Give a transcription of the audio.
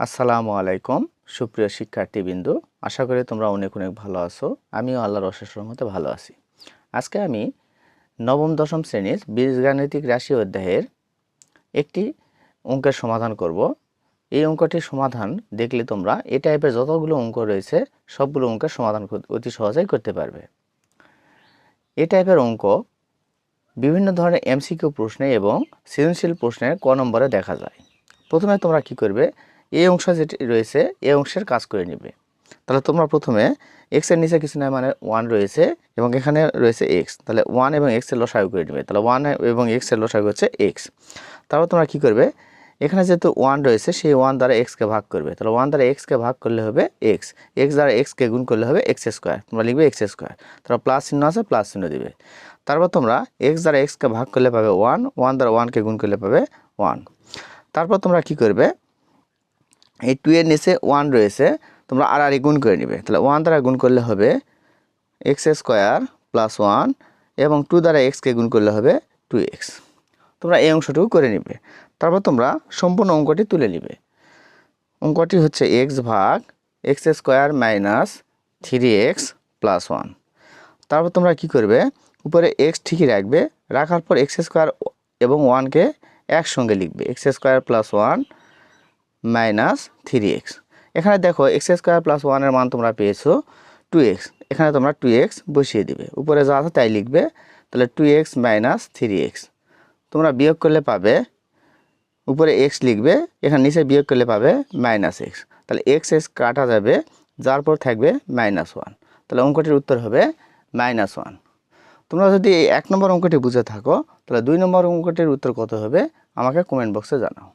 আসসালামু আলাইকুম সুপ্রিয় শিক্ষার্থীবৃন্দ, আশা করি তোমরা অনেক অনেক ভালো আছো। আমিও আল্লাহর অশেষ রহমতে ভালো আছি। আজকে আমি নবম দশম শ্রেণীর বীজগাণিতিক রাশি অধ্যায়ের একটি অঙ্কের সমাধান করব। এই অঙ্কটির সমাধান দেখলে তোমরা এই টাইপের যতগুলো অঙ্ক রয়েছে সবগুলো অঙ্কের সমাধান অতি সহজেই করতে পারবে। এই টাইপের অঙ্ক বিভিন্ন ধরনের এমসিকিউ প্রশ্নে এবং সৃজনশীল প্রশ্নের ক নম্বরে দেখা যায়। প্রথমে তোমরা কি করবে, এই অংশ যেটি রয়েছে এই অংশের কাজ করে নেবে। তাহলে তোমরা প্রথমে এক্সের নিচে কিছু না, মানে 1 রয়েছে এবং এখানে রয়েছে এক্স, তাহলে 1 এবং এক্সের লসাগু করে নেবে। তাহলে 1 এবং এক্সের লসাগু হচ্ছে এক্স। তারপর তোমরা কি করবে, এখানে যেহেতু 1 রয়েছে সেই 1 দ্বারা এক্সকে ভাগ করবে। তাহলে 1 দ্বারা এক্সকে ভাগ করলে হবে এক্স, এক্স দ্বারা এক্সকে গুণ করলে হবে এক্স স্কোয়ার। তোমরা লিখবে এক্স স্কোয়ার, তারপর প্লাস চিহ্ন আছে প্লাস চিহ্ন দিবে। তারপর তোমরা এক্স দ্বারা এক্সকে ভাগ করলে পাবে 1, 1 দ্বারা 1কে গুণ করলে পাবে 1। তারপর তোমরা কি করবে, এই 2 এর নিচে 1 রয়েছে, তোমরা আর গুণ করে নেবে। তাহলে 1 দ্বারা গুণ করলে হবে এক্স স্কোয়ার প্লাস 1 এবং 2 দ্বারা এক্সকে গুণ করলে হবে 2x। তোমরা এই অংশটুকু করে নেবে। তারপর তোমরা সম্পূর্ণ অঙ্কটি তুলে নেবে। অঙ্কটি হচ্ছে এক্স ভাগ x square minus 3x plus 1। তারপর তোমরা কি করবে, উপরে এক্স ঠিকই রাখবে, রাখার পর এক্স স্কোয়ার এবং 1কে একসঙ্গে লিখবে, x square plus 1 minus 3x। এখানে দেখো এক্স স্কোয়ার প্লাস 1-এর মান তোমরা পেয়েছো 2x, এখানে তোমরা 2x বসিয়ে দিবে, উপরে যা আছে তাই লিখবে। তাহলে 2x মাইনাস 3x তোমরা বিয়োগ করলে পাবে, উপরে x লিখবে, এখানে নিচে বিয়োগ করলে পাবে মাইনাস x। তাহলে x কাটা যাবে, যার পর থাকবে -1। তাহলে অঙ্কটির উত্তর হবে -1। তোমরা যদি 1 নম্বর অঙ্কটি বুঝে থাকো তাহলে 2 নম্বর অঙ্কটির উত্তর কত হবে আমাকে কমেন্ট বক্সে জানাও।